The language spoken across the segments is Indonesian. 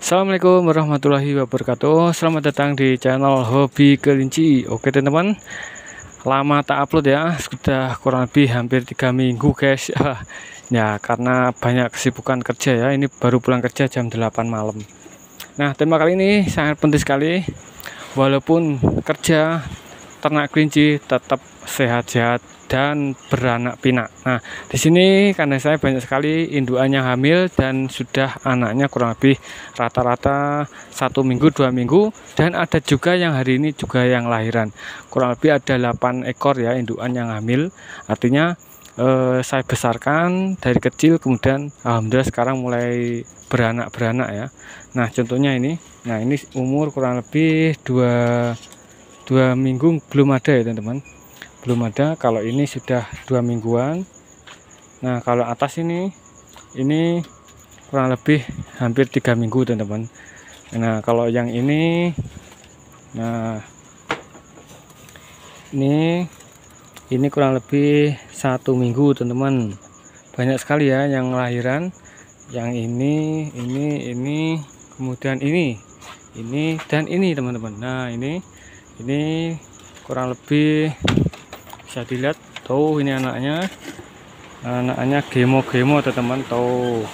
Assalamualaikum warahmatullahi wabarakatuh. Selamat datang di channel Hobi Kelinci. Oke teman-teman, lama tak upload ya, sudah kurang lebih hampir 3 minggu guys. Ya karena banyak kesibukan kerja ya. Ini baru pulang kerja jam 8 malam. Nah tema kali ini sangat penting sekali. Walaupun kerja ternak kelinci tetap sehat-sehat dan beranak pinak. Nah, di sini kandang saya banyak sekali indukan yang hamil dan sudah anaknya kurang lebih rata-rata 1 minggu 2 minggu, dan ada juga yang hari ini juga yang lahiran. Kurang lebih ada 8 ekor ya indukan yang hamil. Artinya saya besarkan dari kecil, kemudian alhamdulillah sekarang mulai beranak ya. Nah, contohnya ini. Nah, ini umur kurang lebih 2 minggu belum ada ya teman-teman, belum ada. Kalau ini sudah 2 mingguan. Nah kalau atas ini kurang lebih hampir 3 minggu teman-teman. Nah kalau yang ini, nah ini kurang lebih 1 minggu teman-teman. Banyak sekali ya yang lahiran. Yang ini kemudian ini dan ini teman-teman. Nah ini kurang lebih bisa dilihat tuh, ini anaknya gemo teman-teman tuh.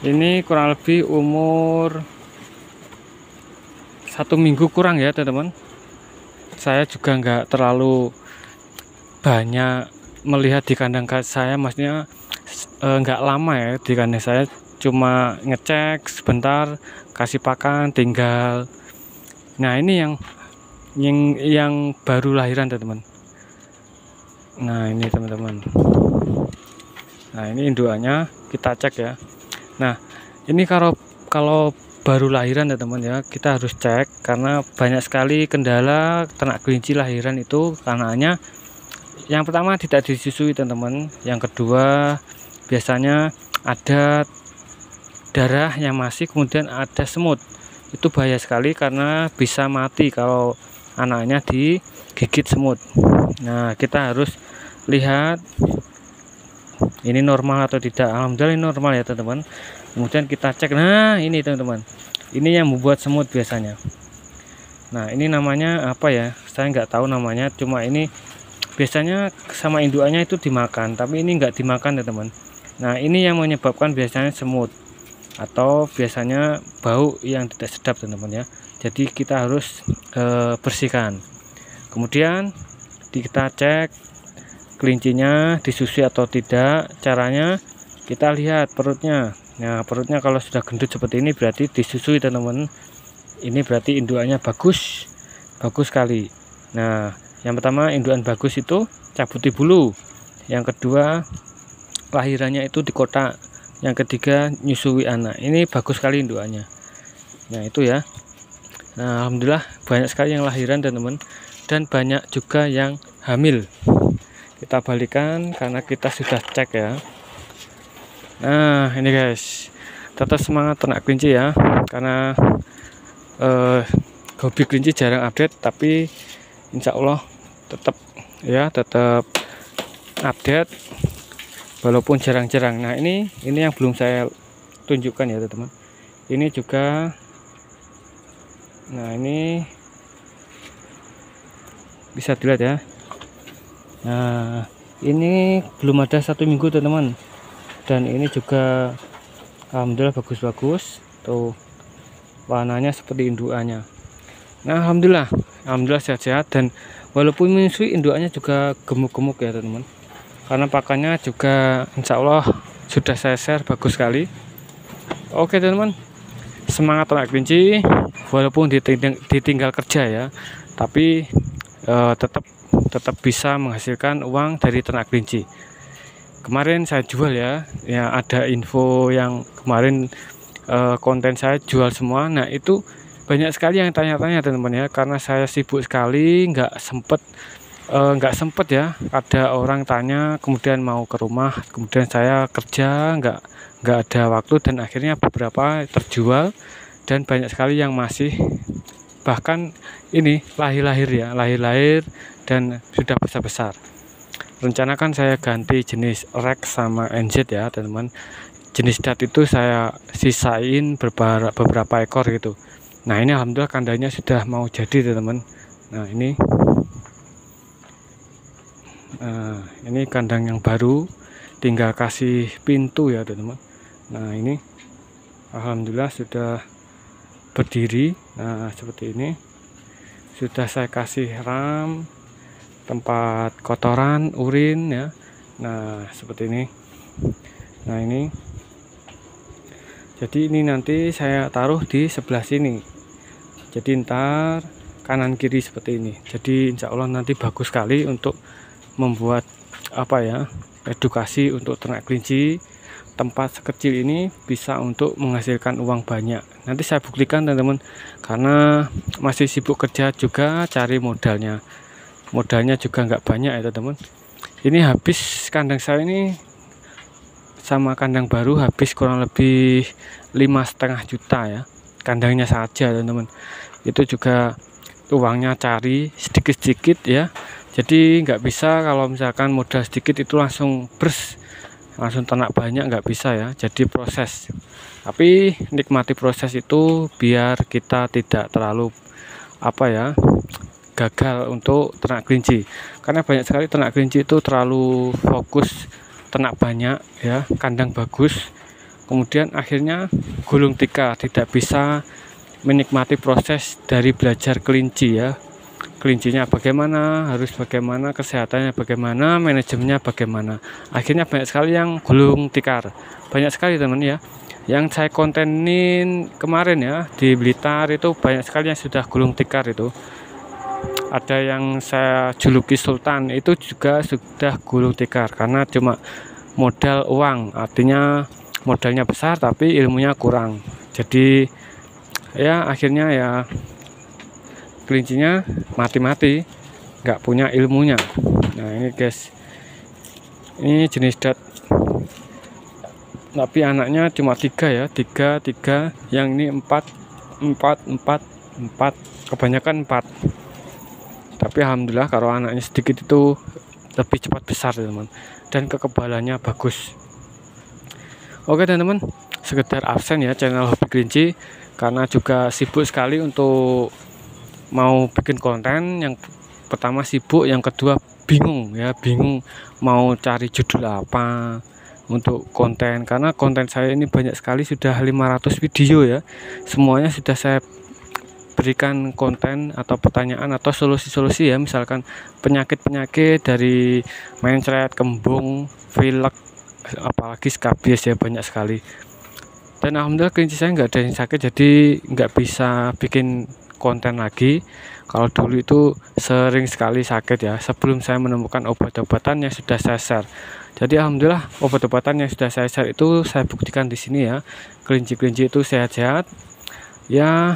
Ini kurang lebih umur 1 minggu kurang ya teman-teman. Saya juga nggak terlalu banyak melihat di kandang saya, maksudnya nggak lama ya di kandang saya, cuma ngecek sebentar, kasih pakan, tinggal. Nah ini yang baru lahiran teman-teman. Nah ini teman-teman, nah ini indukannya kita cek ya. Nah ini kalau baru lahiran ya teman ya, kita harus cek karena banyak sekali kendala ternak kelinci lahiran itu. Karenanya yang pertama tidak disusui teman-teman, yang kedua biasanya ada darah yang masih, kemudian ada semut. Itu bahaya sekali karena bisa mati kalau anaknya digigit semut. Nah kita harus lihat ini normal atau tidak. Alhamdulillah ini normal ya teman-teman. Kemudian kita cek. Nah ini teman-teman, ini yang membuat semut biasanya. Nah ini namanya apa ya, saya nggak tahu namanya, cuma ini biasanya sama indukannya itu dimakan, tapi ini nggak dimakan ya teman. Nah ini yang menyebabkan biasanya semut atau biasanya bau yang tidak sedap teman-teman ya. Jadi kita harus bersihkan. Kemudian kita cek kelincinya disusui atau tidak. Caranya kita lihat perutnya. Nah perutnya kalau sudah gendut seperti ini berarti disusui teman-teman. Ini berarti indukannya bagus sekali. Nah yang pertama indukan bagus itu cabuti bulu, yang kedua lahirannya itu di kotak, yang ketiga nyusui anak. Ini bagus sekali indukannya. Nah itu ya. Nah alhamdulillah banyak sekali yang lahiran teman-teman, dan banyak juga yang hamil. Kita balikan karena kita sudah cek ya. Nah ini guys, tetap semangat ternak kelinci ya, karena hobi kelinci jarang update, tapi insya Allah tetap update walaupun jarang-jarang. Nah ini yang belum saya tunjukkan ya teman-teman. Ini juga, nah ini bisa dilihat ya. Nah ini belum ada 1 minggu teman-teman, dan ini juga alhamdulillah bagus tuh, warnanya seperti indukannya. Nah alhamdulillah sehat-sehat, dan walaupun menyusui indukannya juga gemuk-gemuk ya teman-teman, karena pakannya juga insya Allah sudah saya share bagus sekali. Oke teman-teman, semangat ternak kelinci walaupun ditinggal kerja ya, tapi tetap bisa menghasilkan uang dari ternak kelinci. Kemarin saya jual ya ada info yang kemarin konten saya jual semua. Nah itu banyak sekali yang tanya-tanya teman-teman ya, karena saya sibuk sekali, nggak sempet ya. Ada orang tanya, kemudian mau ke rumah, kemudian saya kerja, nggak ada waktu, dan akhirnya beberapa terjual, dan banyak sekali yang masih, bahkan ini lahir dan sudah besar. Rencana kan saya ganti jenis Rex sama NZ ya teman-teman. jenis dat itu saya sisain beberapa ekor gitu. Nah ini alhamdulillah kandangnya sudah mau jadi teman-teman. Nah ini kandang yang baru, tinggal kasih pintu ya teman-teman. Nah ini alhamdulillah sudah berdiri. Nah seperti ini, sudah saya kasih ram, tempat kotoran, urin ya. Nah seperti ini. Nah ini, jadi ini nanti saya taruh di sebelah sini, jadi ntar kanan kiri seperti ini. Jadi insya Allah nanti bagus sekali untuk membuat apa ya, edukasi untuk ternak kelinci. Tempat sekecil ini bisa untuk menghasilkan uang banyak. Nanti saya buktikan teman-teman, karena masih sibuk kerja juga cari modalnya juga nggak banyak ya teman-teman. Ini habis kandang saya ini sama kandang baru habis kurang lebih 5,5 juta ya, kandangnya saja teman-teman. Itu juga uangnya cari sedikit-sedikit ya, jadi nggak bisa kalau misalkan modal sedikit itu langsung langsung ternak banyak, nggak bisa ya. Jadi proses, tapi nikmati proses itu biar kita tidak terlalu apa ya, gagal untuk ternak kelinci. Karena banyak sekali ternak kelinci itu terlalu fokus ternak banyak ya, kandang bagus, kemudian akhirnya gulung tikar, tidak bisa menikmati proses dari belajar kelinci ya. Kelincinya bagaimana, harus bagaimana, kesehatannya bagaimana, manajemennya bagaimana. Akhirnya banyak sekali yang gulung tikar, banyak sekali teman ya. Yang saya kontenin kemarin ya di Blitar itu banyak sekali yang sudah gulung tikar itu. Ada yang saya juluki Sultan, itu juga sudah gulung tikar karena cuma modal uang, artinya modalnya besar tapi ilmunya kurang. Jadi ya akhirnya ya kelincinya mati-mati, nggak punya ilmunya. Nah ini guys, ini jenis dat, tapi anaknya cuma 3 ya, 3, yang ini 4, kebanyakan 4. Tapi alhamdulillah kalau anaknya sedikit itu lebih cepat besar teman-teman, dan kekebalannya bagus. Oke teman-teman, sekedar absen ya channel Hobi Kelinci karena juga sibuk sekali untuk mau bikin konten. Yang pertama sibuk, yang kedua bingung mau cari judul apa untuk konten, karena konten saya ini banyak sekali, sudah 500 video ya, semuanya sudah saya berikan konten atau pertanyaan atau solusi-solusi ya, misalkan penyakit-penyakit dari mencret, kembung, pilek, apalagi skabies ya, banyak sekali. Dan alhamdulillah kelinci saya nggak ada yang sakit, jadi nggak bisa bikin konten lagi. Kalau dulu itu sering sekali sakit ya, sebelum saya menemukan obat-obatan yang sudah saya share. Jadi alhamdulillah obat-obatan yang sudah saya share itu saya buktikan di sini ya, kelinci-kelinci itu sehat-sehat ya,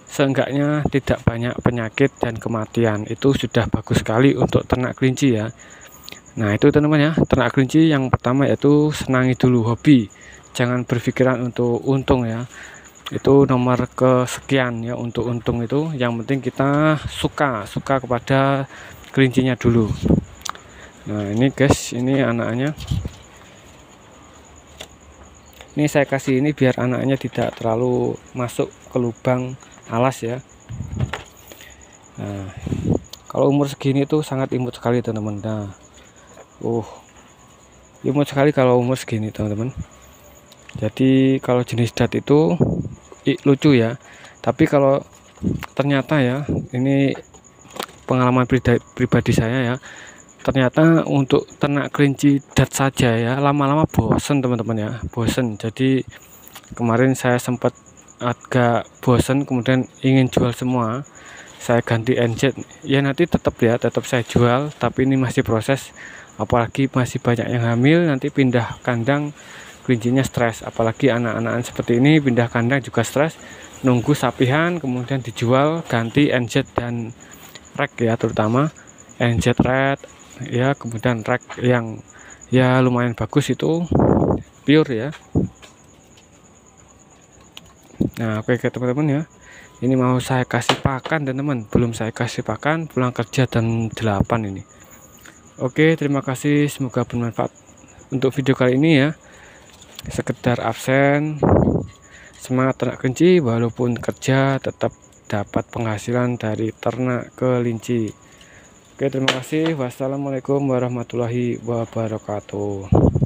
seenggaknya tidak banyak penyakit dan kematian. Itu sudah bagus sekali untuk ternak kelinci ya. Nah itu teman-teman ya, ternak kelinci yang pertama yaitu senangi dulu hobi, jangan berpikiran untuk untung ya. Itu nomor kesekian ya, untuk untung itu yang penting kita suka kepada kelincinya dulu. Nah ini guys, ini anaknya, ini saya kasih ini biar anaknya tidak terlalu masuk ke lubang alas ya. Nah kalau umur segini tuh sangat imut sekali teman-teman. Nah imut sekali kalau umur segini teman-teman. Jadi kalau jenis dat itu lucu ya, tapi kalau ternyata ya, ini pengalaman pribadi saya ya, ternyata untuk ternak kelinci dat saja ya lama-lama bosen teman-teman ya, bosen. Jadi kemarin saya sempat agak bosen, kemudian ingin jual semua, saya ganti NZ ya. Nanti tetap saya jual, tapi ini masih proses, apalagi masih banyak yang hamil, nanti pindah kandang kelincinya stres, apalagi anak-anakan seperti ini pindah kandang juga stres, nunggu sapihan kemudian dijual, ganti NZ dan rek ya, terutama NZ red ya, kemudian rek yang ya lumayan bagus itu pure ya. Nah oke teman-teman ya, ini mau saya kasih pakan teman-teman, belum saya kasih pakan, pulang kerja jam 8 ini. Oke terima kasih, semoga bermanfaat untuk video kali ini ya. sekedar absen. Semangat ternak kelinci, walaupun kerja tetap dapat penghasilan dari ternak kelinci. Oke, terima kasih. Wassalamualaikum warahmatullahi wabarakatuh.